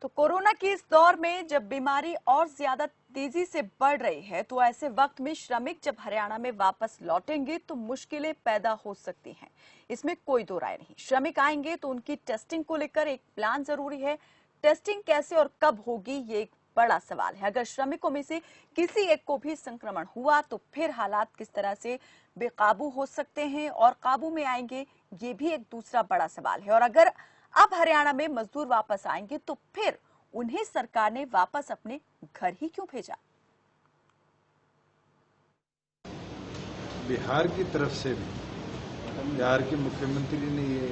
तो कोरोना के इस दौर में जब बीमारी और ज्यादा तेजी से बढ़ रही है, तो ऐसे वक्त में श्रमिक जब हरियाणा में वापस लौटेंगे तो मुश्किलें पैदा हो सकती हैं। इसमें कोई दो राय नहीं। श्रमिक आएंगे तो उनकी टेस्टिंग को लेकर एक प्लान जरूरी है। टेस्टिंग कैसे और कब होगी, ये एक बड़ा सवाल है। अगर श्रमिकों में से किसी एक को भी संक्रमण हुआ तो फिर हालात किस तरह से बेकाबू हो सकते हैं और काबू में आएंगे, ये भी एक दूसरा बड़ा सवाल है। और अगर अब हरियाणा में मजदूर वापस आएंगे तो फिर उन्हें सरकार ने वापस अपने घर ही क्यों भेजा? बिहार की तरफ से भी बिहार के मुख्यमंत्री ने ये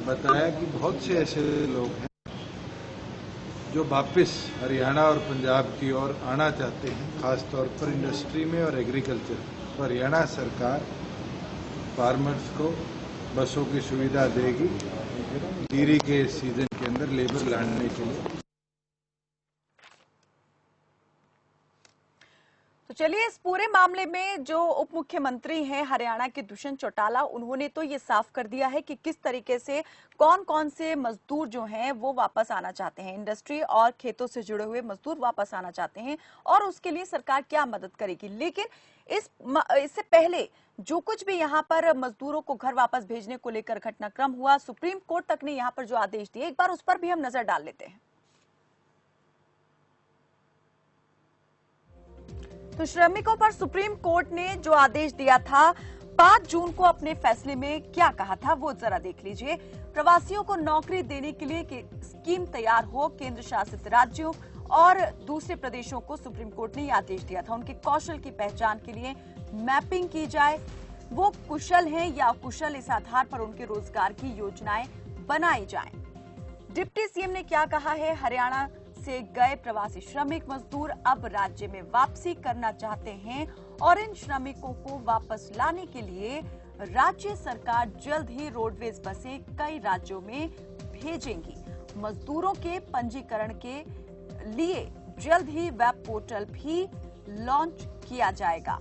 बताया कि बहुत से ऐसे लोग हैं जो वापस हरियाणा और पंजाब की ओर आना चाहते हैं, खासतौर पर इंडस्ट्री में और एग्रीकल्चर। तो हरियाणा सरकार फार्मर्स को बसों की सुविधा देगी जीरी के सीजन के अंदर लेबर लाने के लिए। तो चलिए, इस पूरे मामले में जो उप मुख्यमंत्री हैं हरियाणा के दुष्यंत चौटाला, उन्होंने तो ये साफ कर दिया है कि किस तरीके से कौन कौन से मजदूर जो हैं वो वापस आना चाहते हैं। इंडस्ट्री और खेतों से जुड़े हुए मजदूर वापस आना चाहते हैं और उसके लिए सरकार क्या मदद करेगी। लेकिन इससे पहले जो कुछ भी यहाँ पर मजदूरों को घर वापस भेजने को लेकर घटनाक्रम हुआ, सुप्रीम कोर्ट तक ने यहाँ पर जो आदेश दिए, एक बार उस पर भी हम नजर डाल लेते हैं। तो श्रमिकों पर सुप्रीम कोर्ट ने जो आदेश दिया था 5 जून को, अपने फैसले में क्या कहा था वो जरा देख लीजिए। प्रवासियों को नौकरी देने के लिए स्कीम तैयार हो, केंद्र शासित राज्यों और दूसरे प्रदेशों को सुप्रीम कोर्ट ने यह आदेश दिया था। उनके कौशल की पहचान के लिए मैपिंग की जाए, वो कुशल हैं या अकुशल, इस आधार पर उनके रोजगार की योजनाएं बनाई जाएं। डिप्टी सीएम ने क्या कहा है? हरियाणा से गए प्रवासी श्रमिक मजदूर अब राज्य में वापसी करना चाहते हैं और इन श्रमिकों को वापस लाने के लिए राज्य सरकार जल्द ही रोडवेज बसें कई राज्यों में भेजेंगी। मजदूरों के पंजीकरण के लिए जल्द ही वेब पोर्टल भी लॉन्च किया जाएगा।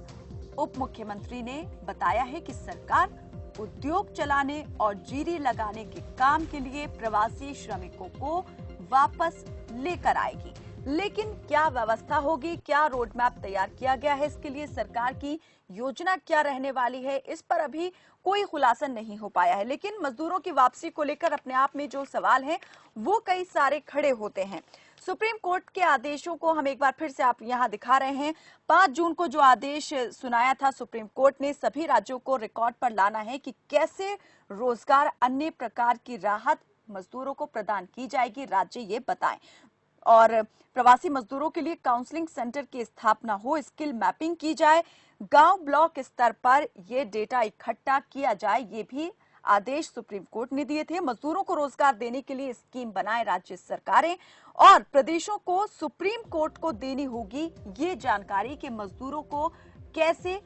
उप मुख्यमंत्री ने बताया है कि सरकार उद्योग चलाने और जीरी लगाने के काम के लिए प्रवासी श्रमिकों को वापस लेकर आएगी। लेकिन क्या व्यवस्था होगी, क्या रोड मैप तैयार किया गया है, इसके लिए सरकार की योजना क्या रहने वाली है, इस पर अभी कोई खुलासा नहीं हो पाया है। लेकिन मजदूरों की वापसी को लेकर अपने आप में जो सवाल है वो कई सारे खड़े होते हैं। सुप्रीम कोर्ट के आदेशों को हम एक बार फिर से आप यहां दिखा रहे हैं। 5 जून को जो आदेश सुनाया था सुप्रीम कोर्ट ने, सभी राज्यों को रिकॉर्ड पर लाना है कि कैसे रोजगार, अन्य प्रकार की राहत मजदूरों को प्रदान की जाएगी, राज्य ये बताएं। और प्रवासी मजदूरों के लिए काउंसलिंग सेंटर की स्थापना हो, स्किल मैपिंग की जाए, गांव ब्लॉक स्तर पर ये डेटा इकट्ठा किया जाए, ये भी आदेश सुप्रीम कोर्ट ने दिए थे। मजदूरों को रोजगार देने के लिए स्कीम बनाए राज्य सरकारें और प्रदेशों को सुप्रीम कोर्ट को देनी होगी ये जानकारी कि मजदूरों को कैसे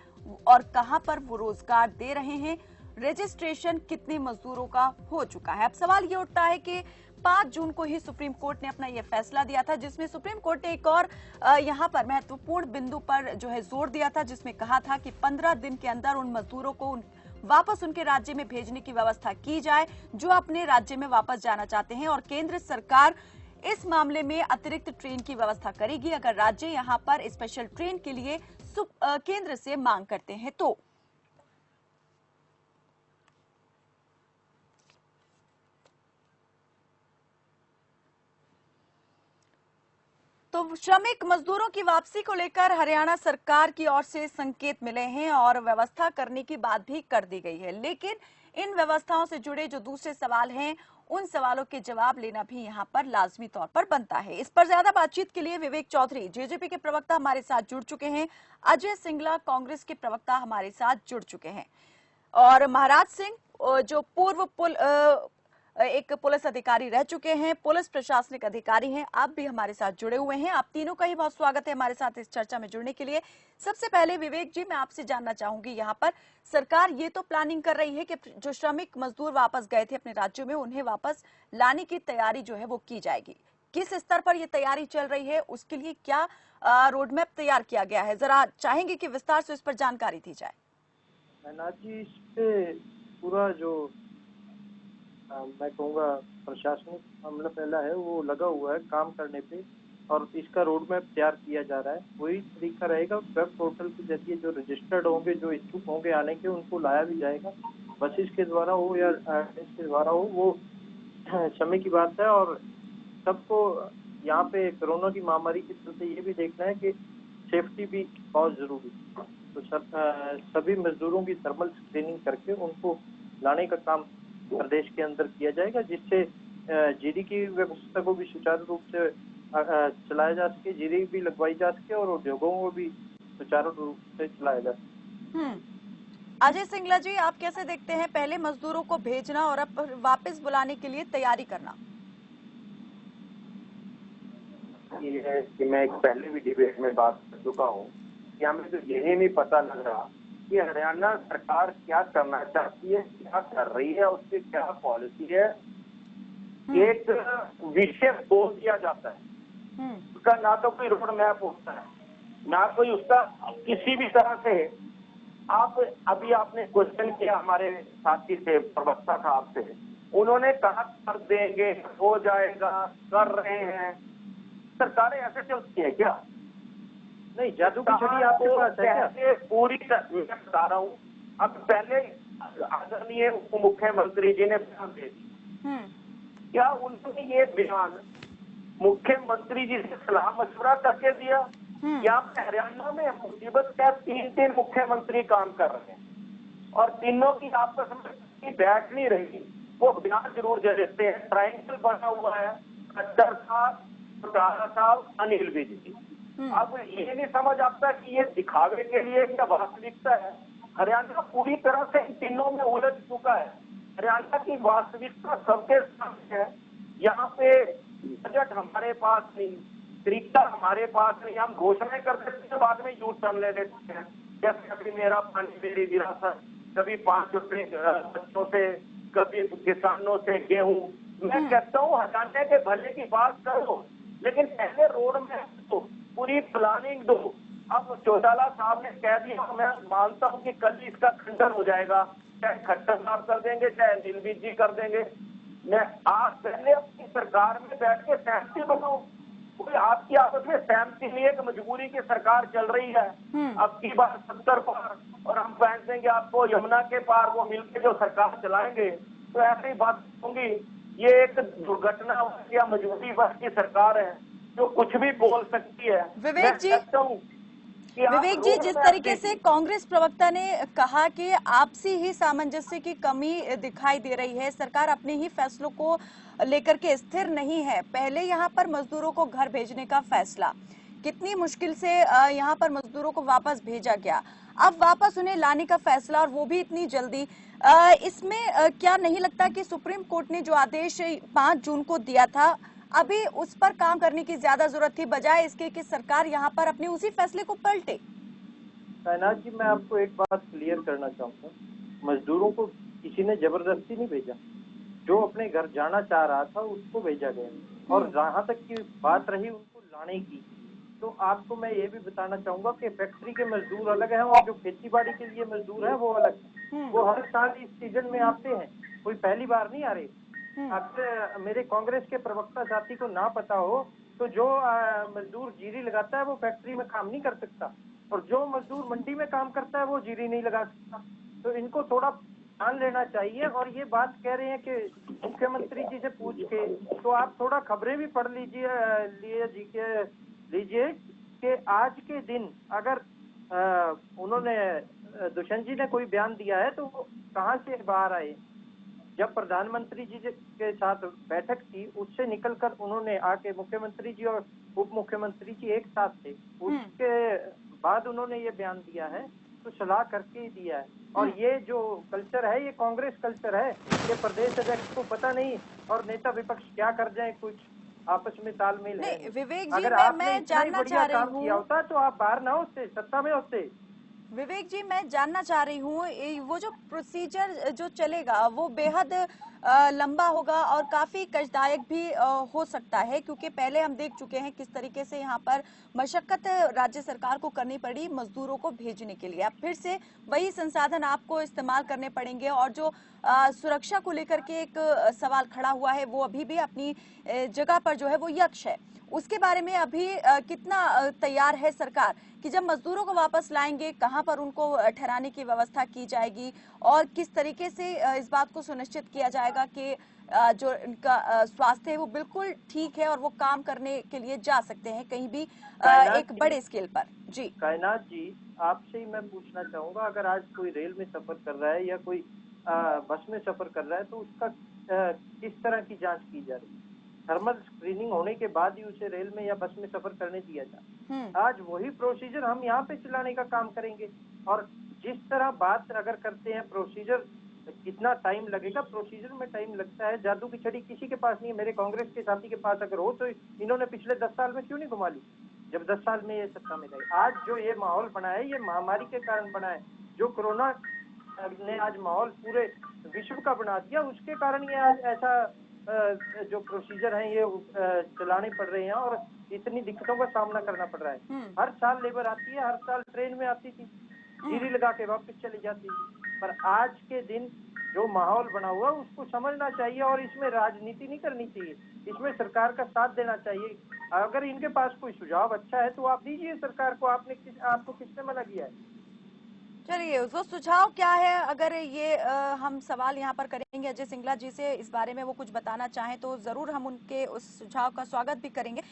और कहां पर वो रोजगार दे रहे हैं, रजिस्ट्रेशन कितने मजदूरों का हो चुका है। अब सवाल ये उठता है कि 5 जून को ही सुप्रीम कोर्ट ने अपना यह फैसला दिया था, जिसमें सुप्रीम कोर्ट ने एक और यहां पर महत्वपूर्ण बिंदु पर जो है जोर दिया था, जिसमें कहा था कि 15 दिन के अंदर उन मजदूरों को वापस उनके राज्य में भेजने की व्यवस्था की जाए जो अपने राज्य में वापस जाना चाहते हैं। और केंद्र सरकार इस मामले में अतिरिक्त ट्रेन की व्यवस्था करेगी अगर राज्य यहां पर स्पेशल ट्रेन के लिए केंद्र से मांग करते हैं। तो श्रमिक मजदूरों की वापसी को लेकर हरियाणा सरकार की ओर से संकेत मिले हैं और व्यवस्था करने की बात भी कर दी गई है। लेकिन इन व्यवस्थाओं से जुड़े जो दूसरे सवाल हैं, उन सवालों के जवाब लेना भी यहाँ पर लाजमी तौर पर बनता है। इस पर ज्यादा बातचीत के लिए विवेक चौधरी, जेजेपी के प्रवक्ता, हमारे साथ जुड़ चुके हैं। अजय सिंगला, कांग्रेस के प्रवक्ता, हमारे साथ जुड़ चुके हैं। और महाराज सिंह, जो पूर्व एक पुलिस अधिकारी रह चुके हैं, पुलिस प्रशासनिक अधिकारी हैं, आप भी हमारे साथ जुड़े हुए हैं। आप तीनों का ही बहुत स्वागत है हमारे साथ इस चर्चा में जुड़ने के लिए। सबसे पहले विवेक जी, मैं आपसे जानना चाहूंगी, यहाँ पर सरकार ये तो प्लानिंग कर रही है कि जो श्रमिक मजदूर वापस गए थे अपने राज्यों में, उन्हें वापस लाने की तैयारी जो है वो की जाएगी। किस स्तर पर ये तैयारी चल रही है, उसके लिए क्या रोड मैप तैयार किया गया है, जरा चाहेंगे कि विस्तार से इस पर जानकारी दी जाए। जी, इस पे पूरा जो मैं कहूँगा प्रशासनिक अमला फैला है वो लगा हुआ है काम करने पे, और इसका रोड मैप तैयार किया जा रहा है। वही तरीका रहेगा, वेब पोर्टल के जरिए जो रजिस्टर्ड होंगे, जो इच्छुक होंगे आने के, उनको लाया भी जाएगा। बसेस के द्वारा हो या ट्रेन के द्वारा हो, वो समय की बात है। और सबको यहाँ पे कोरोना की महामारी के चलते ये भी देखना है कि सेफ्टी भी बहुत जरूरी है। तो सभी मजदूरों की थर्मल स्क्रीनिंग करके उनको लाने का काम प्रदेश के अंदर किया जाएगा, जिससे जीडी की व्यवस्था को भी सुचारू रूप से चलाया जा सके, जीडी भी लगवाई जा सके और उद्योगों को भी सुचारू रूप से चलाया जा सके। अजय सिंगला जी, आप कैसे देखते हैं पहले मजदूरों को भेजना और अब वापस बुलाने के लिए तैयारी करना? ये है कि मैं एक पहले भी डिबेट में बात कर चुका हूँ कि हमें तो यही नहीं पता लग रहा कि हरियाणा सरकार क्या करना चाहती है, क्या कर रही है, उसकी क्या पॉलिसी है। एक विषय बोल दिया जाता है, उसका ना तो कोई रोड मैप होता है, ना कोई उसका किसी भी तरह से। आप अभी आपने क्वेश्चन किया हमारे साथी से, प्रवक्ता था आपसे, उन्होंने कहा कर देंगे, हो जाएगा, कर रहे हैं। सरकारें ऐसे चलती है क्या? नहीं, जादू की छड़ी आपके पास है क्या? पूरी मैं बता रहा हूँ। अब पहले आदरणीय उप मुख्यमंत्री जी ने बयान दे दी, क्या उन्होंने ये बयान मुख्यमंत्री जी से सलाह मशवरा करके दिया? यहाँ पे हरियाणा में मुसीबत का 3 मुख्यमंत्री काम कर रहे हैं और तीनों की आपस में बैठ नहीं रही। वो बयान जरूर दे देते हैं, ट्रायंगल बना हुआ है, खट्टर साहब, चौटाला साहब, अनिल विज जी। अब ये नहीं समझ आता कि ये दिखावे के लिए क्या वास्तविकता है। हरियाणा पूरी तरह से इन तीनों में उलझ चुका है। हरियाणा की वास्तविकता सबके सामने है। यहाँ पे बजट हमारे पास नहीं, तरीका हमारे पास नहीं, हम घोषणाएं कर देते हैं, बाद में यू टर्न ले लेते हैं। जैसे कभी मेरा पानी मेरी विरासत, कभी 5 रुपए बच्चों से, कभी किसानों से गेहूं। मैं कहता हूँ हरियाणा के भले की बात करो, लेकिन पहले रोड मैप दो, पूरी प्लानिंग दो। अब चौटाला साहब ने कह दिया, मैं मानता हूँ कि कल इसका खंडन हो जाएगा, चाहे खट्टर साहब कर देंगे, चाहे नीलबीज जी कर देंगे। मैं आज पहले अपनी सरकार में बैठ के सहमति बनाऊं। कोई आपकी आपस में सहमति नहीं है कि मजबूरी की सरकार चल रही है। अब की बार 70 पार और हम बांट देंगे आपको यमुना के पार, वो मिलकर जो सरकार चलाएंगे, तो ऐसे ही बात होंगी। ये एक दुर्घटना या मजबूरी वर्ग की सरकार है जो कुछ भी बोल सकती है। विवेक जी, जिस तरीके से कांग्रेस प्रवक्ता ने कहा कि आपसी ही सामंजस्य की कमी दिखाई दे रही है, सरकार अपने ही फैसलों को लेकर के स्थिर नहीं है। पहले यहाँ पर मजदूरों को घर भेजने का फैसला, कितनी मुश्किल से यहाँ पर मजदूरों को वापस भेजा गया, अब वापस उन्हें लाने का फैसला और वो भी इतनी जल्दी। इसमें क्या नहीं लगता कि सुप्रीम कोर्ट ने जो आदेश 5 जून को दिया था, अभी उस पर काम करने की ज्यादा जरूरत थी, बजाय इसके कि सरकार यहाँ पर अपने उसी फैसले को पलटे? कायनात जी, मैं आपको एक बात क्लियर करना चाहूंगा, मजदूरों को किसी ने जबरदस्ती नहीं भेजा। जो अपने घर जाना चाह रहा था उसको भेजा गया। और जहां तक की बात रही उनको लाने की, तो आपको मैं ये भी बताना चाहूंगा कि फैक्ट्री के मजदूर अलग हैं और जो खेती बाड़ी के लिए मजदूर है वो अलग है। वो हर साल इस सीजन में आते हैं, कोई पहली बार नहीं आ रहे। अगर मेरे कांग्रेस के प्रवक्ता साथी को ना पता हो तो जो मजदूर जीरी लगाता है वो फैक्ट्री में काम नहीं कर सकता, और जो मजदूर मंडी में काम करता है वो जीरी नहीं लगा सकता। तो इनको थोड़ा ध्यान लेना चाहिए। और ये बात कह रहे हैं कि मुख्यमंत्री जी से पूछ के, तो आप थोड़ा खबरें भी पढ़ लीजिए कि आज के दिन अगर उन्होंने दुष्यंत जी ने कोई बयान दिया है तो वो कहाँ से बाहर आए। जब प्रधानमंत्री जी के साथ बैठक थी, उससे निकलकर उन्होंने आके मुख्यमंत्री जी और उप मुख्यमंत्री जी एक साथ थे, उसके बाद उन्होंने ये बयान दिया है, तो सलाह करके ही दिया है। और ये जो कल्चर है, ये कांग्रेस कल्चर है कि प्रदेश अध्यक्ष को पता नहीं और नेता विपक्ष क्या कर जाए, कुछ आपस में तालमेल है। विवेक जी, अगर मैं जानना चाह रही हूँ, किया होता तो आप बाहर ना होते, सत्ता में होते। विवेक जी, मैं जानना चाह रही हूँ, वो जो प्रोसीजर जो चलेगा वो बेहद लंबा होगा और काफी कष्टदायक भी हो सकता है, क्योंकि पहले हम देख चुके हैं किस तरीके से यहाँ पर मशक्कत राज्य सरकार को करनी पड़ी मजदूरों को भेजने के लिए। अब फिर से वही संसाधन आपको इस्तेमाल करने पड़ेंगे और जो सुरक्षा को लेकर के एक सवाल खड़ा हुआ है वो अभी भी अपनी जगह पर जो है वो यक्ष है। उसके बारे में अभी कितना तैयार है सरकार कि जब मजदूरों को वापस लाएंगे कहां पर उनको ठहराने की व्यवस्था की जाएगी और किस तरीके से इस बात को सुनिश्चित किया जाएगा कि जो इनका स्वास्थ्य है वो बिल्कुल ठीक है और वो काम करने के लिए जा सकते हैं कहीं भी एक बड़े स्केल पर। जी कायनात जी, आपसे ही मैं पूछना चाहूंगा, अगर आज कोई रेल में सफर कर रहा है या कोई बस में सफर कर रहा है तो उसका किस तरह की जांच की जा रही है? थर्मल स्क्रीनिंग होने के बाद ही उसे रेल में या बस में सफर करने दिया जाए। आज वही प्रोसीजर हम यहाँ पे चलाने का काम करेंगे। और जिस तरह बात अगर करते हैं प्रोसीजर कितना टाइम लगेगा, प्रोसीजर में टाइम लगता है। जादू की छड़ी किसी के पास नहीं है। मेरे कांग्रेस के साथी के पास अगर हो तो इन्होंने पिछले 10 साल में क्यों नहीं घुमा ली, जब 10 साल में ये सत्ता में रहे। आज जो ये माहौल बना है ये महामारी के कारण बना है। जो कोरोना ने आज माहौल पूरे विश्व का बना दिया, उसके कारण ये आज ऐसा जो प्रोसीजर है ये चलाने पड़ रहे हैं और इतनी दिक्कतों का सामना करना पड़ रहा है। हर साल लेबर आती है, हर साल ट्रेन में आती थी, जीरी लगा के वापस चली जाती थी। पर आज के दिन जो माहौल बना हुआ उसको समझना चाहिए और इसमें राजनीति नहीं करनी चाहिए, इसमें सरकार का साथ देना चाहिए। अगर इनके पास कोई सुझाव अच्छा है तो आप दीजिए सरकार को। आपको किसने मना किया है? चलिए, वो सुझाव क्या है, अगर ये हम सवाल यहाँ पर करेंगे अजय सिंगला जी से, इस बारे में वो कुछ बताना चाहें तो जरूर हम उनके उस सुझाव का स्वागत भी करेंगे।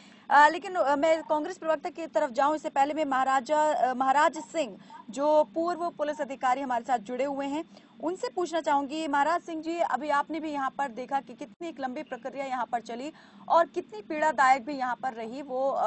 लेकिन मैं कांग्रेस प्रवक्ता की तरफ जाऊं इससे पहले मैं महाराज सिंह जो पूर्व पुलिस अधिकारी हमारे साथ जुड़े हुए हैं उनसे पूछना चाहूंगी। महाराज सिंह जी, अभी आपने भी यहाँ पर देखा कि कितनी एक लंबी प्रक्रिया यहाँ पर चली और कितनी पीड़ादायक भी यहाँ पर रही वो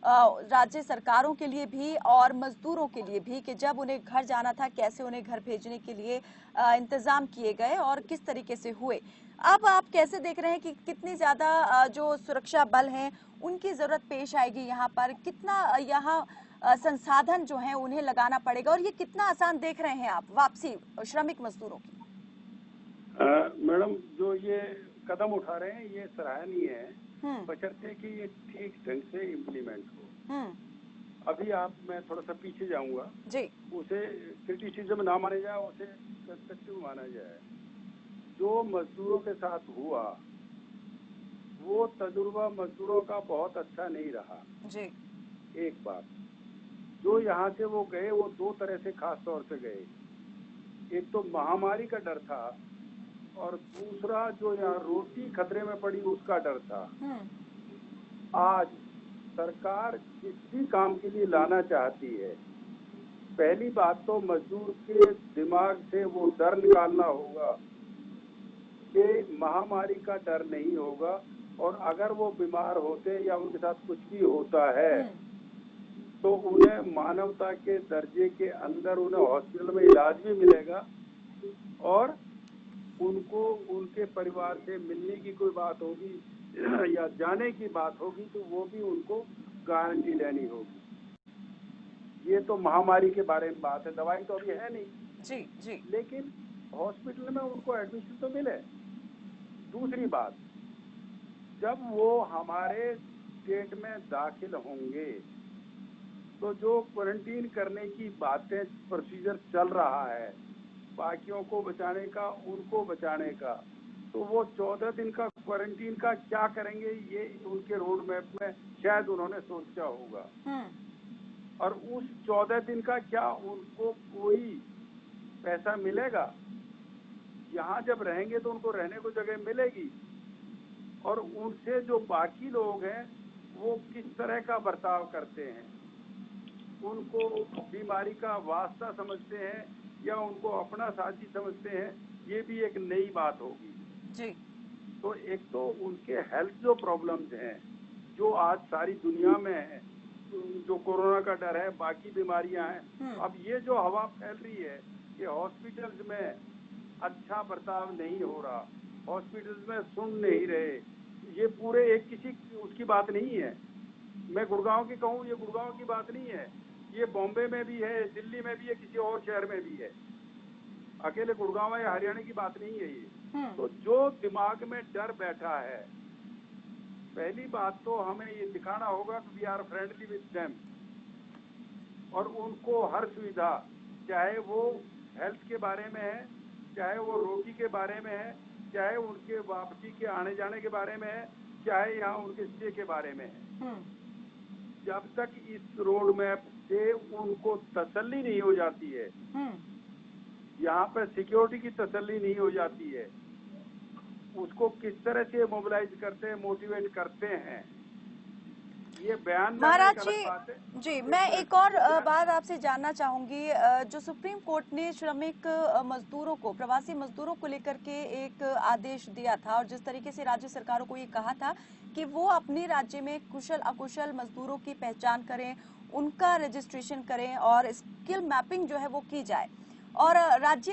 राज्य सरकारों के लिए भी और मजदूरों के लिए भी, कि जब उन्हें घर जाना था कैसे उन्हें घर भेजने के लिए इंतजाम किए गए और किस तरीके से हुए। अब आप कैसे देख रहे हैं कि कितनी ज्यादा जो सुरक्षा बल हैं उनकी जरूरत पेश आएगी यहाँ पर, कितना यहाँ संसाधन जो है उन्हें लगाना पड़ेगा और ये कितना आसान देख रहे हैं आप वापसी श्रमिक मजदूरों की? मैडम, जो ये कदम उठा रहे हैं ये सराहनीय है, बशर्ते कि ये ठीक ढंग से इम्प्लीमेंट हो। अभी मैं थोड़ा सा पीछे जाऊंगा जी, उसे क्रिटिसिज्म ना माना जाए, उसे कंस्ट्रक्टिव माना जाए। जो मजदूरों के साथ हुआ वो तजुर्बा मजदूरों का बहुत अच्छा नहीं रहा जी। एक बात, जो यहाँ से वो गए वो दो तरह से खास तौर से गए। एक तो महामारी का डर था और दूसरा जो यहाँ रोटी खतरे में पड़ी उसका डर था। आज सरकार जिस भी काम के लिए लाना चाहती है, पहली बात तो मजदूर के दिमाग से वो डर निकालना होगा कि महामारी का डर नहीं होगा और अगर वो बीमार होते या उनके साथ कुछ भी होता है तो उन्हें मानवता के दर्जे के अंदर उन्हें हॉस्पिटल में इलाज भी मिलेगा और उनको उनके परिवार से मिलने की कोई बात होगी या जाने की बात होगी तो वो भी उनको गारंटी लेनी होगी। ये तो महामारी के बारे में बात है, दवाई तो अभी है नहीं जी जी, लेकिन हॉस्पिटल में उनको एडमिशन तो मिले। दूसरी बात, जब वो हमारे स्टेट में दाखिल होंगे तो जो क्वारंटीन करने की बातें प्रोसीजर चल रहा है बाकियों को बचाने का, उनको बचाने का, तो वो 14 दिन का क्वारंटीन का क्या करेंगे ये उनके रोड मैप में शायद उन्होंने सोचा होगा। और उस 14 दिन का क्या उनको कोई पैसा मिलेगा? यहाँ जब रहेंगे तो उनको रहने को जगह मिलेगी और उनसे जो बाकी लोग हैं वो किस तरह का बर्ताव करते हैं, उनको बीमारी का वास्ता समझते हैं या उनको अपना साथी समझते हैं, ये भी एक नई बात होगी जी। तो एक तो उनके हेल्थ जो प्रॉब्लम्स हैं जो आज सारी दुनिया में है, जो कोरोना का डर है, बाकी बीमारियां हैं। अब ये जो हवा फैल रही है कि हॉस्पिटल्स में अच्छा बर्ताव नहीं हो रहा, हॉस्पिटल्स में सुन नहीं रहे, ये पूरे एक किसी उसकी बात नहीं है। मैं गुड़गांव की कहूँ, ये गुड़गांव की बात नहीं है, ये बॉम्बे में भी है, दिल्ली में भी है, किसी और शहर में भी है। अकेले गुड़गांव या हरियाणा की बात नहीं है ये। तो जो दिमाग में डर बैठा है, पहली बात तो हमें ये दिखाना होगा कि we are friendly with them, और उनको हर सुविधा, चाहे वो हेल्थ के बारे में है, चाहे वो रोटी के बारे में है, चाहे उनके वापसी के आने जाने के बारे में है, चाहे यहाँ उनके स्टे के बारे में है, जब तक इस रोड मैप से उनको तसल्ली नहीं हो जाती है, यहाँ पे सिक्योरिटी की तसल्ली नहीं हो जाती है, उसको किस तरह से मोबिलाइज करते हैं, मोटिवेट करते हैं, ये बयान महाराज जी मैं एक और बात आपसे जानना चाहूंगी। जो सुप्रीम कोर्ट ने श्रमिक मजदूरों को, प्रवासी मजदूरों को लेकर के एक आदेश दिया था, और जिस तरीके से राज्य सरकारों को ये कहा था कि वो अपने राज्य में कुशल अकुशल मजदूरों की पहचान करें, उनका रजिस्ट्रेशन करें और स्किल मैपिंग जो है वो की जाए, और राज्य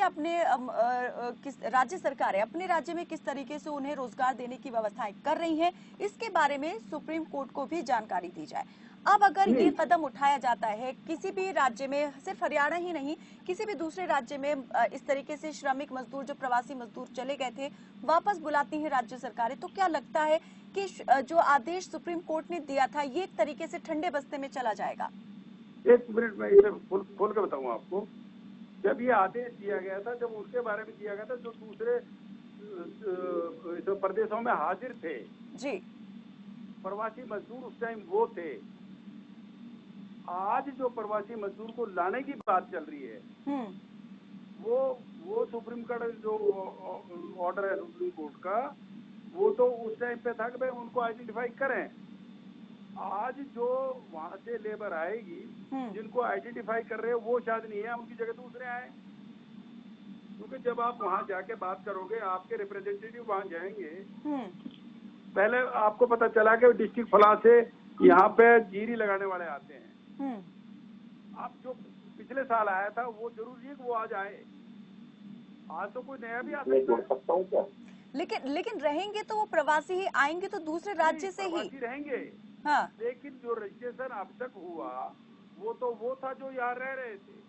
सरकारें अपने राज्य में किस तरीके से उन्हें रोजगार देने की व्यवस्थाएं कर रही हैं, इसके बारे में सुप्रीम कोर्ट को भी जानकारी दी जाए। अब अगर ये कदम उठाया जाता है किसी भी राज्य में, सिर्फ हरियाणा ही नहीं, किसी भी दूसरे राज्य में इस तरीके से श्रमिक मजदूर, जो प्रवासी मजदूर चले गए थे, वापस बुलाती हैं राज्य सरकारें, तो क्या लगता है कि जो आदेश सुप्रीम कोर्ट ने दिया था ये एक तरीके से ठंडे बस्ते में चला जाएगा? एक मिनट में इसे खोल कर बताऊं आपको। जब ये आदेश दिया गया था, जब उसके बारे में दिया गया था, जो दूसरे प्रदेशों में हाजिर थे जी, प्रवासी मजदूर उस टाइम वो थे। आज जो प्रवासी मजदूर को लाने की बात चल रही है, वो सुप्रीम कोर्ट जो ऑर्डर है सुप्रीम कोर्ट का, वो तो उस टाइम पे था कि भाई उनको आइडेंटिफाई करें। आज जो वहां से लेबर आएगी, जिनको आइडेंटिफाई कर रहे हैं वो शायद नहीं है, उनकी जगह दूसरे आए, क्योंकि जब आप वहां जाके बात करोगे, आपके रिप्रेजेंटेटिव वहां जाएंगे, पहले आपको पता चला कि डिस्ट्रिक्ट फला से यहाँ पे जीरी लगाने वाले आते हैं। अब जो पिछले साल आया था वो जरूरी है कि वो आज आए, आज तो कोई नया भी आ सकता है। लेकिन रहेंगे तो वो प्रवासी ही आएंगे, तो दूसरे राज्य से ही रहेंगे। हाँ। लेकिन जो रजिस्ट्रेशन अब तक हुआ वो तो वो था जो यहाँ रह रहे थे।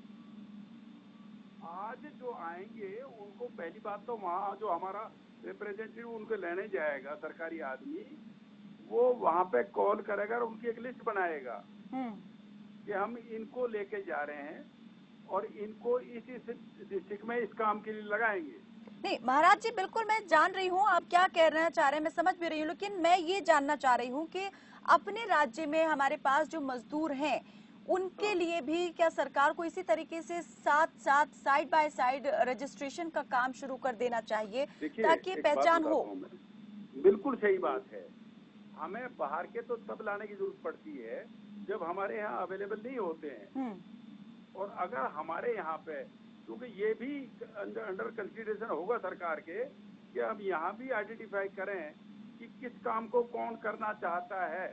आज जो आएंगे उनको पहली बात तो वहाँ जो हमारा रिप्रेजेंटेटिव उनको लेने जाएगा, सरकारी आदमी, वो वहाँ पे कॉल करेगा और उनकी एक लिस्ट बनाएगा कि हम इनको लेके जा रहे हैं और इनको इस डिस्ट्रिक्ट में इस काम के लिए लगाएंगे। नहीं महाराज जी, बिल्कुल मैं जान रही हूँ आप क्या कहना चाह रहे हैं, मैं समझ भी रही हूँ, लेकिन मैं ये जानना चाह रही हूँ कि अपने राज्य में हमारे पास जो मजदूर हैं उनके लिए भी क्या सरकार को इसी तरीके से साथ साथ साइड बाय साइड रजिस्ट्रेशन का काम शुरू कर देना चाहिए ताकि पहचान हो? बिल्कुल सही बात है। हमें बाहर के तो तब लाने की जरूरत पड़ती है जब हमारे यहाँ अवेलेबल नहीं होते हैं, और अगर हमारे यहाँ पे, क्योंकि ये भी अंडर कंसिडरेशन होगा सरकार के कि अब यहाँ भी आइडेंटिफाई करें कि किस काम को कौन करना चाहता है।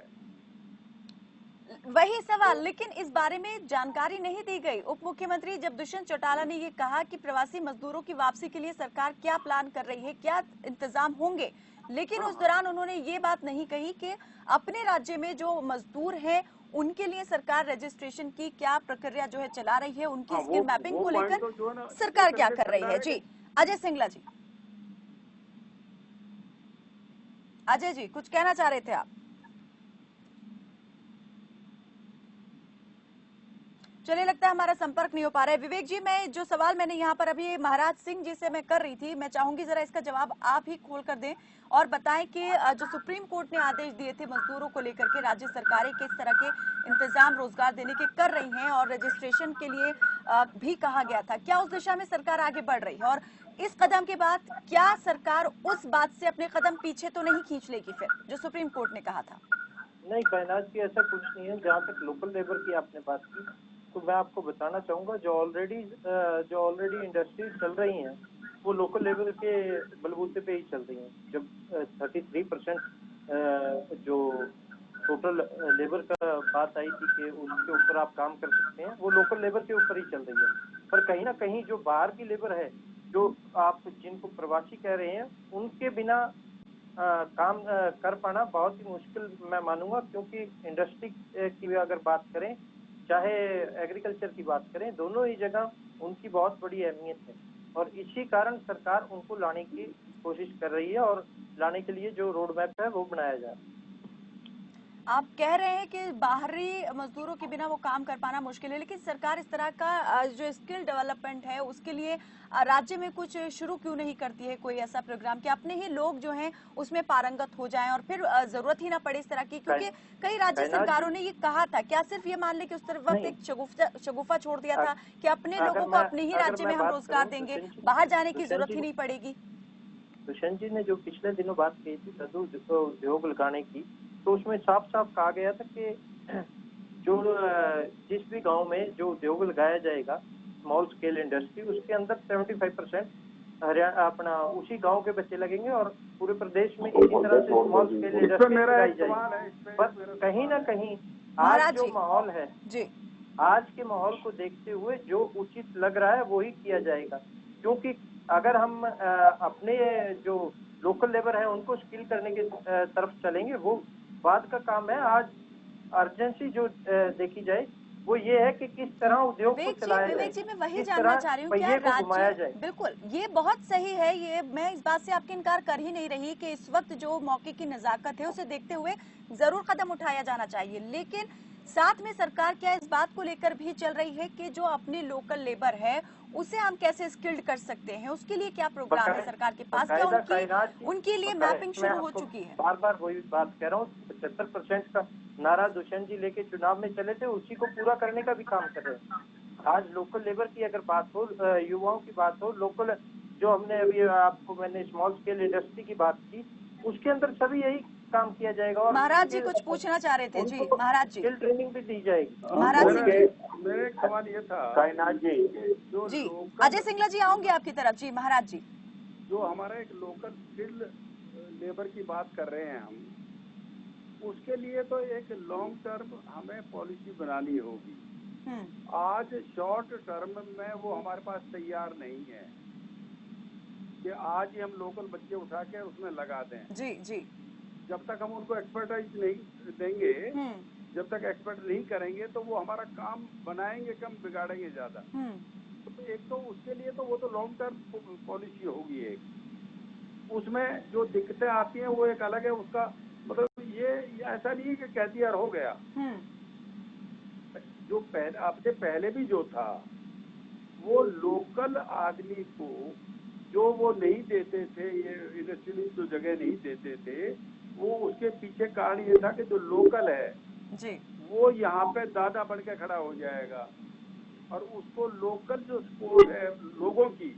वही सवाल, लेकिन इस बारे में जानकारी नहीं दी गई। उप मुख्यमंत्री जब दुष्यंत चौटाला ने ये कहा कि प्रवासी मजदूरों की वापसी के लिए सरकार क्या प्लान कर रही है, क्या इंतजाम होंगे, लेकिन उस दौरान उन्होंने ये बात नहीं कही कि अपने राज्य में जो मजदूर हैं उनके लिए सरकार रजिस्ट्रेशन की क्या प्रक्रिया जो है चला रही है, उनकी स्किल मैपिंग को लेकर सरकार क्या कर रही है। जी अजय सिंगला जी, अजय जी कुछ कहना चाह रहे थे आप? चलिए लगता है हमारा संपर्क नहीं हो पा रहा है। विवेक जी, मैं जो सवाल मैंने यहाँ पर अभी महाराज सिंह जी से मैं कर रही थी, मैं चाहूंगी जरा इसका जवाब आप ही खोल कर दें और बताएं कि जो सुप्रीम कोर्ट ने आदेश दिए थे मजदूरों को लेकर के, राज्य सरकारें किस तरह के इंतजाम रोजगार देने के कर रही हैं और रजिस्ट्रेशन के लिए भी कहा गया था, क्या उस दिशा में सरकार आगे बढ़ रही है? और इस कदम के बाद क्या सरकार उस बात से अपने कदम पीछे तो नहीं खींच लेगी फिर, जो सुप्रीम कोर्ट ने कहा था? नहीं कायनात की ऐसा कुछ नहीं है। जहाँ तक लोकल लेबर की आपने बात की, तो मैं आपको बताना चाहूंगा जो ऑलरेडी इंडस्ट्रीज चल रही हैं वो लोकल लेबर के बलबूते पे ही चल रही हैं। जब 33% जो टोटल लेबर का बात आई थी कि उसके ऊपर आप काम कर सकते हैं, वो लोकल लेबर के ऊपर ही चल रही है। पर कहीं ना कहीं जो बाहर की लेबर है, जो आप जिनको प्रवासी कह रहे हैं, उनके बिना काम कर पाना बहुत ही मुश्किल मैं मानूंगा, क्योंकि इंडस्ट्री की भी अगर बात करें, चाहे एग्रीकल्चर की बात करें, दोनों ही जगह उनकी बहुत बड़ी अहमियत है और इसी कारण सरकार उनको लाने की कोशिश कर रही है और लाने के लिए जो रोड मैप है वो बनाया जा रहा है। आप कह रहे हैं कि बाहरी मजदूरों के बिना वो काम कर पाना मुश्किल है, लेकिन सरकार इस तरह का जो स्किल डेवलपमेंट है उसके लिए राज्य में कुछ शुरू क्यों नहीं करती है, कोई ऐसा प्रोग्राम कि अपने ही लोग जो हैं उसमें पारंगत हो जाएं और फिर जरूरत ही ना पड़े इस तरह की, क्योंकि कई राज्य सरकारों ने ये कहा था। क्या सिर्फ ये मान ले कि उस तरफ एक शगुफा छोड़ दिया था कि अपने लोगों को अपने ही राज्य में हम रोजगार देंगे, बाहर जाने की जरूरत ही नहीं पड़ेगी? दुष्यंत जी ने जो पिछले दिनों बात कही थी लघु उद्योग लगाने की, तो उसमें साफ साफ कहा गया था कि जो जिस भी गांव में जो उद्योग लगाया जाएगा स्मॉल स्केल इंडस्ट्री, उसके अंदर 75% हरियाणा अपना उसी गांव के बच्चे लगेंगे और पूरे प्रदेश में इसी तरह से स्मॉल स्केल इंडस्ट्री लगाई जाएगी। पर कहीं ना कहीं आज जो माहौल है, आज के माहौल को देखते हुए जो उचित लग रहा है वही किया जाएगा, क्योंकि अगर हम अपने जो लोकल लेबर है उनको स्किल करने की तरफ चलेंगे वो बाद का काम है। आज अर्जेंसी जो देखी जाए वो ये है कि किस तरह उद्योग को चलाया जाए। विवेक जी, मैं वही जानना चाह रही हूँ, क्या राज्य, बिल्कुल ये बहुत सही है, ये मैं इस बात से आपके इनकार कर ही नहीं रही कि इस वक्त जो मौके की नजाकत है उसे देखते हुए जरूर कदम उठाया जाना चाहिए, लेकिन साथ में सरकार क्या इस बात को लेकर भी चल रही है कि जो अपनी लोकल लेबर है उसे हम कैसे स्किल्ड कर सकते हैं, उसके लिए क्या प्रोग्राम है सरकार के पास? क्या उनके लिए मैपिंग शुरू हो चुकी है? बार बार वही बात कह रहा हूँ, 75% का नारा दुष्यंत जी लेके चुनाव में चले थे, उसी को पूरा करने का भी काम कर रहे हैं। आज लोकल लेबर की अगर बात हो, युवाओं की बात हो, लोकल जो हमने अभी आपको मैंने स्मॉल स्केल इंडस्ट्री की बात की, उसके अंदर सभी यही काम किया जाएगा। और महाराज जी कुछ पूछना चाह रहे थे? जी महाराज जी, स्किल ट्रेनिंग भी दी जाएगी। महाराज जी मेरा एक सवाल ये था कायनात जी, अजय सिंगला जी आऊंगी आपकी तरफ। जी महाराज जी, जो हमारा एक लोकल स्किल लेबर की बात कर रहे हैं हम, उसके लिए तो एक लॉन्ग टर्म हमें पॉलिसी बनानी होगी। आज शॉर्ट टर्म में वो हमारे पास तैयार नहीं है कि आज ही हम लोकल बच्चे उठा के उसमें लगा दें। जी जी, जब तक हम उनको एक्सपर्टाइज नहीं देंगे, जब तक एक्सपर्ट नहीं करेंगे तो वो हमारा काम बनाएंगे कम, बिगाड़ेंगे ज्यादा। तो एक तो उसके लिए तो वो तो लॉन्ग टर्म पॉलिसी होगी एक, उसमें जो दिक्कतें आती हैं वो एक अलग है। उसका मतलब ये ऐसा नहीं है कि कह दिया हो गया। जो पहले आपसे पहले भी जो था वो लोकल आदमी को जो वो नहीं देते थे, ये इंडस्ट्रियलिस्ट जो जगह नहीं देते थे, वो उसके पीछे कारण ये था कि जो लोकल है जी, वो यहाँ पे दादा बन के खड़ा हो जाएगा और उसको लोकल जो सपोर्ट है लोगों की,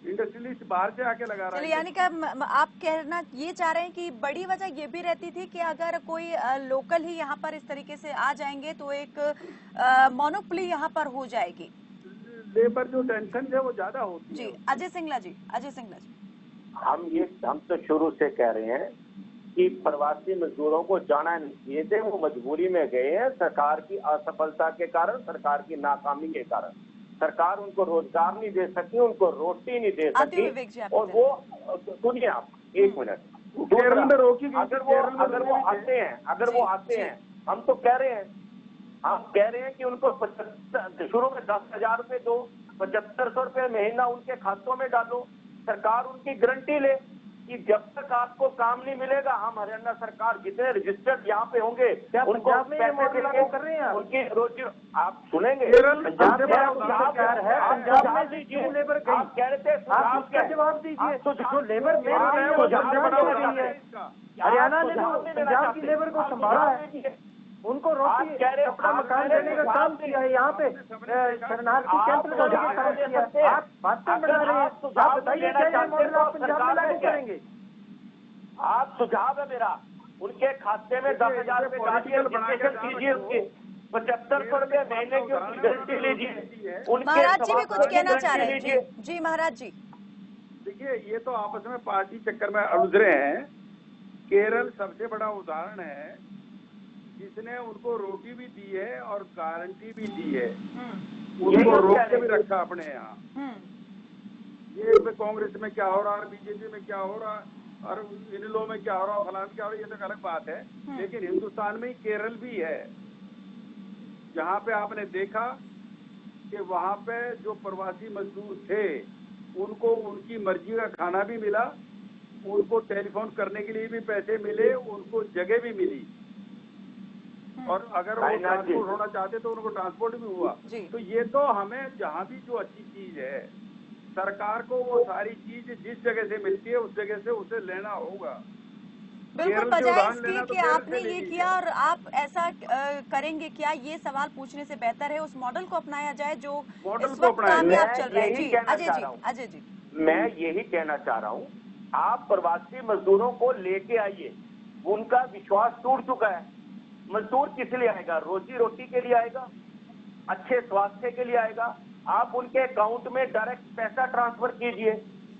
इंडस्ट्रियलिस्ट बाहर से आके लगा रहा है। यानी कि आप कहना ये चाह रहे हैं कि बड़ी वजह ये भी रहती थी कि अगर कोई लोकल ही यहाँ पर इस तरीके से आ जाएंगे तो एक मोनोपोली यहाँ पर हो जाएगी, लेबर जो टेंशन है वो ज्यादा होती है। जी अजय सिंगला जी, अजय सिंगला जी, हम तो शुरू से कह रहे हैं कि प्रवासी मजदूरों को जाना नहीं चाहिए थे, वो मजबूरी में गए हैं सरकार की असफलता के कारण, सरकार की नाकामी के कारण। सरकार उनको रोजगार नहीं दे सकी, उनको रोटी नहीं दे सकी। और वो सुनिए आप एक मिनट, अगर वो आते हैं हम तो कह रहे हैं, हम कह रहे हैं कि उनको शुरू में 10,000 रुपए दो, 7,500 रुपए महीना उनके खातों में डालो। सरकार उनकी गारंटी ले कि जब तक आपको काम नहीं मिलेगा, हम हरियाणा सरकार जितने रजिस्टर्ड यहाँ पे होंगे उनको पैसे लागू कर रहे हैं, उनकी रोजी। आप सुनेंगे पंजाब में सरकार है, पंजाब में दीजिए लेबर, आप कह रहे थे आप क्या जवाब दीजिए, जो लेबर हरियाणा ने जो पंजाब की लेबर को संभाला है, उनको रोटी अपना मकान देने का काम किया है, यहाँ पे शरणार्थी कैंप लगाने का काम किया है। आप बातें बना रहे हैं, आप बताइए क्या मॉडल आप पंजाब में लागू करेंगे? आप सुझाव है मेरा, उनके खाते में 10,000 रुपए डालिए, रजिस्ट्रेशन कीजिए, उसके 7,500 रुपए महीने की उनकी गारंटी लीजिए। महाराज जी भी कुछ कहना चाह रहे हैं? जी महाराज जी, देखिए ये तो आपस में पार्टी चक्कर में उलझ रहे हैं। केरल सबसे बड़ा उदाहरण है जिसने उनको रोटी भी दी है और गारंटी भी दी है, उनको रोक के भी रखा अपने यहाँ। ये कांग्रेस में क्या हो रहा है, बीजेपी में क्या हो रहा है और इन लोगों में क्या हो रहा है, फलान क्या हो रहा है, ये तो अलग बात है। लेकिन हिंदुस्तान में ही केरल भी है जहाँ पे आपने देखा कि वहाँ पे जो प्रवासी मजदूर थे उनको उनकी मर्जी का खाना भी मिला, उनको टेलीफोन करने के लिए भी पैसे मिले, उनको जगह भी मिली, और अगर वो ट्रांसपोर्ट होना चाहते तो उनको ट्रांसपोर्ट भी हुआ। तो ये तो हमें जहाँ भी जो अच्छी चीज है, सरकार को वो सारी चीज जिस जगह से मिलती है उस जगह से उसे लेना होगा। बिल्कुल, बजाय इसके कि आपने ये किया और आप ऐसा करेंगे क्या, ये सवाल पूछने से बेहतर है उस मॉडल को अपनाया जाए जो इस वक्त कामयाब चल रहा है। जी अजय जी, मैं यही कहना चाह रहा हूँ, आप प्रवासी मजदूरों को लेके आइए। उनका विश्वास टूट चुका है। मजदूर किस लिए आएगा? रोजी रोटी के लिए आएगा, अच्छे स्वास्थ्य के लिए आएगा। आप उनके अकाउंट में डायरेक्ट पैसा ट्रांसफर कीजिए,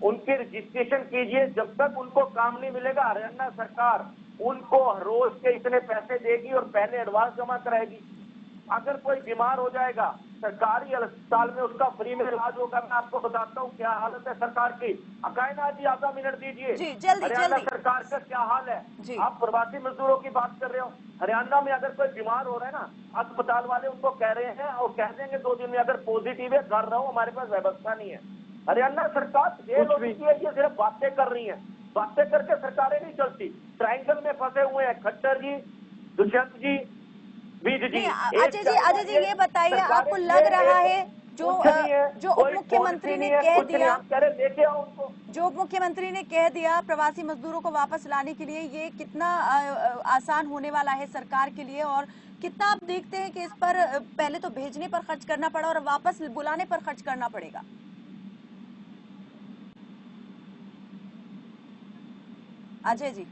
उनके रजिस्ट्रेशन कीजिए। जब तक उनको काम नहीं मिलेगा, हरियाणा सरकार उनको रोज के इतने पैसे देगी और पहले एडवांस जमा कराएगी। अगर कोई बीमार हो जाएगा, सरकारी अस्पताल में उसका फ्री में इलाज होगा। मैं आपको बताता हूँ क्या हालत है सरकार की। अकायना जी आधा मिनट दीजिए। हरियाणा सरकार का क्या हाल है? आप प्रवासी मजदूरों की बात कर रहे हो। हरियाणा में अगर कोई बीमार हो रहा है ना, अस्पताल वाले उनको कह रहे हैं और कह देंगे 2 दिन में अगर पॉजिटिव है घर रहो, हमारे पास व्यवस्था नहीं है। हरियाणा सरकार ये सिर्फ बातें कर रही है। बातें करके सरकारें नहीं चलती। ट्रायंगल में फंसे हुए हैं खट्टर जी, दुष्यंत जी, अजय जी ये बताइए, आपको लग रहा है जो उप मुख्यमंत्री ने कह दिया, जो उप मुख्यमंत्री ने कह दिया प्रवासी मजदूरों को वापस लाने के लिए, ये कितना आसान होने वाला है सरकार के लिए, और कितना आप देखते हैं कि इस पर पहले तो भेजने पर खर्च करना पड़ा और वापस बुलाने पर खर्च करना पड़ेगा? अजय जी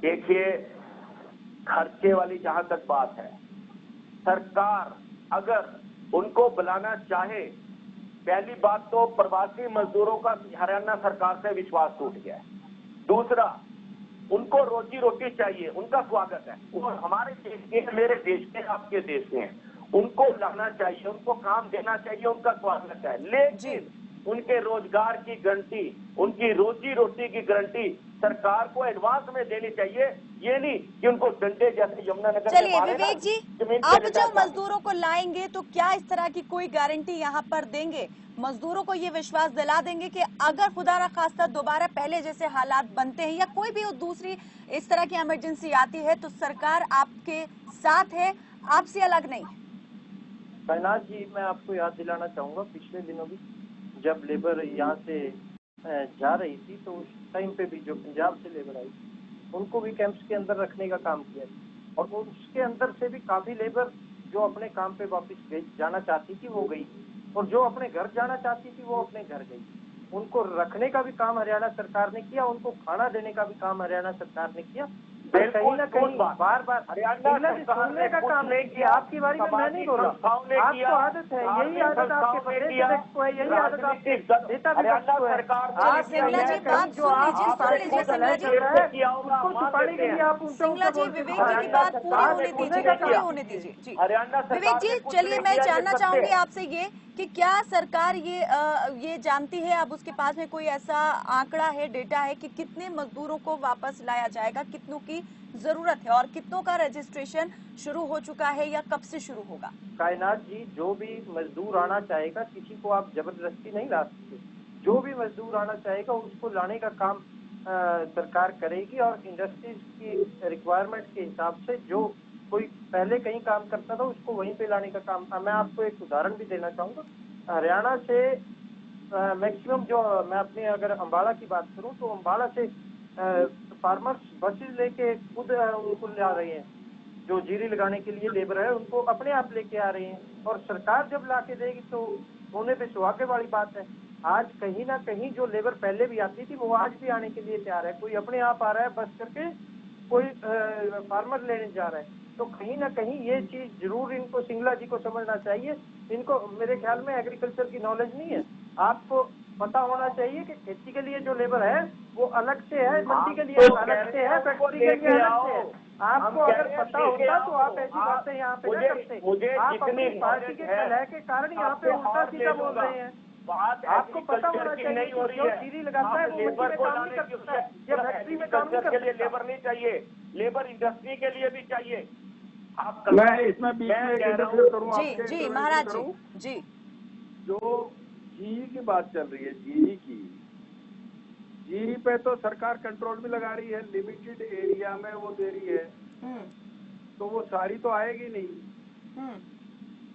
देखिए, खर्चे वाली जहां तक बात है, सरकार अगर उनको बुलाना चाहे, पहली बात तो प्रवासी मजदूरों का हरियाणा सरकार से विश्वास टूट गया है। दूसरा, उनको रोजी रोटी चाहिए, उनका स्वागत है। वो हमारे देश के, मेरे देश के, आपके देश के हैं। उनको लाना चाहिए, उनको काम देना चाहिए, उनका स्वागत है। लेकिन उनके रोजगार की गारंटी, उनकी रोजी रोटी की गारंटी सरकार को एडवांस में देनी चाहिए। ये नहीं कि उनको डंडे जैसे यमुनानगर। चलिए विवेक जी, अब जो मजदूरों को लाएंगे तो क्या इस तरह की कोई गारंटी यहाँ पर देंगे? मजदूरों को ये विश्वास दिला देंगे कि अगर खुदा न खास्ता दोबारा पहले जैसे हालात बनते हैं या कोई भी दूसरी इस तरह की इमरजेंसी आती है तो सरकार आपके साथ है, आपसे अलग नहीं? कायनात जी, मैं आपको याद दिलाना चाहूंगा, पिछले दिनों भी जब लेबर यहाँ से जा रही थी तो उस टाइम पे भी जो पंजाब से लेबर आई उनको भी कैंप्स के अंदर रखने का काम किया, और उसके अंदर से भी काफी लेबर जो अपने काम पे वापस जाना चाहती थी वो गई, और जो अपने घर जाना चाहती थी वो अपने घर गई। उनको रखने का भी काम हरियाणा सरकार ने किया, उनको खाना देने का भी काम हरियाणा सरकार ने किया। कहीं ना कहीं बार बार सुनने का काम नहीं किया। आपकी बारी में मैं नहीं बोला, आपको आदत है, यही आदत आपके प्रदेश को है, यही आदत आपके नेता विपक्ष को है। आप जो आपकी पार्टी को चलाया चल रहा है उसको छुपाने के लिए आप सिंगला जी, विवेक जी की बात पूरी होने दीजिए। विवेक जी, चलिए मैं जानना चाहूंगी आपसे ये कि क्या सरकार ये जानती है, अब उसके पास में कोई ऐसा आंकड़ा है, डेटा है कि कितने मजदूरों को वापस लाया जाएगा, कितनों की जरूरत है और कितनों का रजिस्ट्रेशन शुरू हो चुका है या कब से शुरू होगा? कायनात जी, जो भी मजदूर आना चाहेगा, किसी को आप जबरदस्ती नहीं ला सकते। जो भी मजदूर आना चाहेगा उसको लाने का काम सरकार करेगी, और इंडस्ट्रीज की रिक्वायरमेंट के हिसाब से जो कोई पहले कहीं काम करता था उसको वहीं पे लाने का काम था। मैं आपको एक उदाहरण भी देना चाहूंगा। हरियाणा से मैक्सिमम जो, मैं अपने अगर अम्बाला की बात करूं तो अम्बाला से फार्मर्स बसेस लेके खुद उनको ला रहे हैं। जो जीरी लगाने के लिए लेबर है उनको अपने आप लेके आ रहे हैं, और सरकार जब ला के देगी तो होने पे सुहागे वाली बात है। आज कहीं ना कहीं जो लेबर पहले भी आती थी वो आज भी आने के लिए तैयार है। कोई अपने आप आ रहा है बस करके, कोई फार्मर लेने जा रहा है। तो कहीं ना कहीं ये चीज जरूर इनको, सिंगला जी को समझना चाहिए। इनको मेरे ख्याल में एग्रीकल्चर की नॉलेज नहीं है। आपको पता होना चाहिए कि खेती के लिए जो लेबर है वो अलग से है, मंडी के लिए अलग से है, फैक्ट्री के लिए अलग से है। आपको अगर पता होता तो आप ऐसी बातें यहाँ पे न करते। आप अपनी पार्टी के कलह के कारण यहाँ पे उल्टा सीधा बोल रहे हैं। आपको पता होना चाहिए कि जो जीरी लगाता है वो मंडी में काम नहीं कर सकता है या फैक्ट्री में काम नहीं कर सकता। लेबर नहीं चाहिए, लेबर इंडस्ट्री के लिए भी चाहिए। मैं इसमें बीच में जी महाराज जी, जो जीई की बात चल रही है, जीई की। जीई पे तो सरकार कंट्रोल भी लगा रही है, लिमिटेड एरिया में वो दे रही है, तो वो सारी तो आएगी नहीं।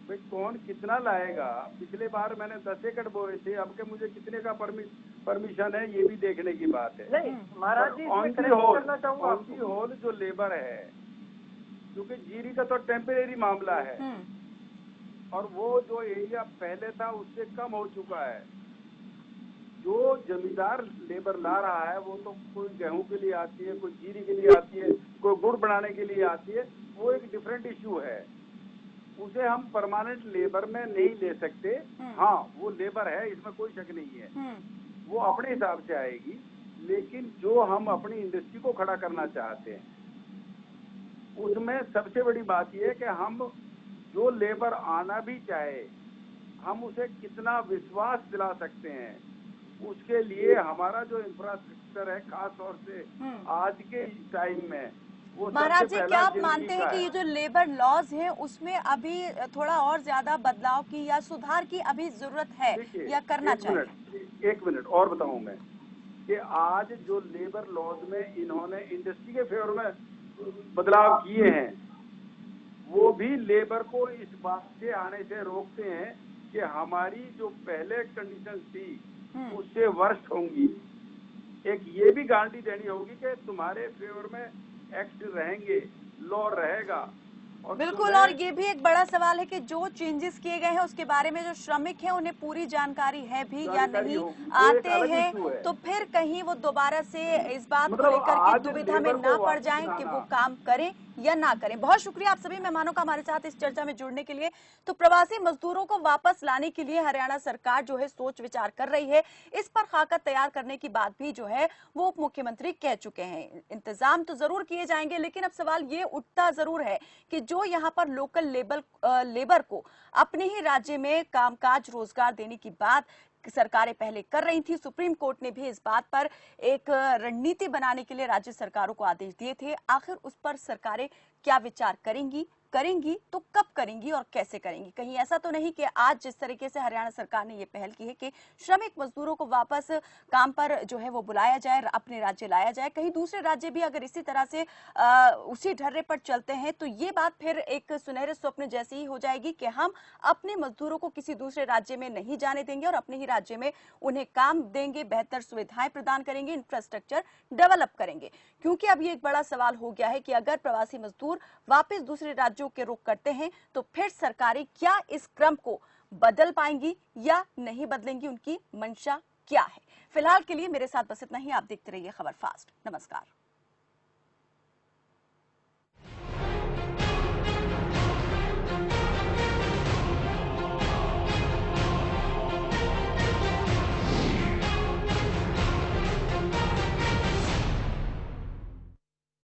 भाई कौन कितना लाएगा? पिछले बार मैंने 10 एकड़ बोए थे, अब के मुझे कितने का परमिशन है, ये भी देखने की बात है। नहीं महाराज जी, ऑन दी होल जो लेबर है, क्योंकि जीरी का तो टेम्परेरी मामला है, और वो जो एरिया पहले था उससे कम हो चुका है। जो जमींदार लेबर ला रहा है वो तो कोई गेहूं के लिए आती है, कोई जीरी के लिए आती है, कोई गुड़ बनाने के लिए आती है, वो एक डिफरेंट इश्यू है। उसे हम परमानेंट लेबर में नहीं ले सकते। हाँ, वो लेबर है, इसमें कोई शक नहीं है, वो अपने हिसाब से आएगी। लेकिन जो हम अपनी इंडस्ट्री को खड़ा करना चाहते हैं, उसमें सबसे बड़ी बात यह है कि हम जो लेबर आना भी चाहे, हम उसे कितना विश्वास दिला सकते हैं। उसके लिए हमारा जो इंफ्रास्ट्रक्चर है, खास तौर से आज के टाइम में, वो महाराज जी, क्या आप मानते हैं कि ये जो लेबर लॉज है उसमें अभी थोड़ा और ज्यादा बदलाव की या सुधार की अभी जरूरत है या करना चाहिए? एक मिनट और बताऊं मैं कि आज जो लेबर लॉज में इन्होंने इंडस्ट्री के फेवर में बदलाव किए हैं, वो भी लेबर को इस बात से आने से रोकते हैं कि हमारी जो पहले कंडीशन थी उससे वर्स्ट होंगी। एक ये भी गारंटी देनी होगी कि तुम्हारे फेवर में एक्ट रहेंगे, लॉ रहेगा। बिल्कुल, और ये भी एक बड़ा सवाल है कि जो चेंजेस किए गए हैं उसके बारे में जो श्रमिक हैं उन्हें पूरी जानकारी है भी या नहीं, आते हैं तो फिर कहीं वो दोबारा से इस बात को लेकर के दुविधा में ना पड़ जाएं कि वो काम करें या ना करें। बहुत शुक्रिया आप सभी मेहमानों का हमारे साथ इस चर्चा में जुड़ने के लिए। तो प्रवासी मजदूरों को वापस लाने के लिए हरियाणा सरकार जो है सोच विचार कर रही है। इस पर खाका तैयार करने की बात भी जो है वो उप मुख्यमंत्री कह चुके हैं। इंतजाम तो जरूर किए जाएंगे, लेकिन अब सवाल ये उठता जरूर है कि जो यहाँ पर लोकल लेबर को अपने ही राज्य में कामकाज रोजगार देने की बात सरकारें पहले कर रही थी। सुप्रीम कोर्ट ने भी इस बात पर एक रणनीति बनाने के लिए राज्य सरकारों को आदेश दिए थे। आखिर उस पर सरकारें क्या विचार करेंगी तो कब करेंगी और कैसे करेंगी? कहीं ऐसा तो नहीं कि आज जिस तरीके से हरियाणा सरकार ने ये पहल की है कि श्रमिक मजदूरों को वापस काम पर जो है वो बुलाया जाए, अपने राज्य लाया जाए, कहीं दूसरे राज्य भी अगर इसी तरह से उसी ढर्रे पर चलते हैं तो ये बात फिर एक सुनहरे स्वप्न जैसी ही हो जाएगी कि हम अपने मजदूरों को किसी दूसरे राज्य में नहीं जाने देंगे और अपने ही राज्य में उन्हें काम देंगे, बेहतर सुविधाएं प्रदान करेंगे, इंफ्रास्ट्रक्चर डेवलप करेंगे। क्योंकि अब ये एक बड़ा सवाल हो गया है कि अगर प्रवासी मजदूर वापस दूसरे राज्यों के रुख करते हैं तो फिर सरकारें क्या इस क्रम को बदल पाएंगी या नहीं बदलेंगी, उनकी मंशा क्या है? फिलहाल के लिए मेरे साथ बस इतना ही। आप देखते रहिए खबर फास्ट। नमस्कार।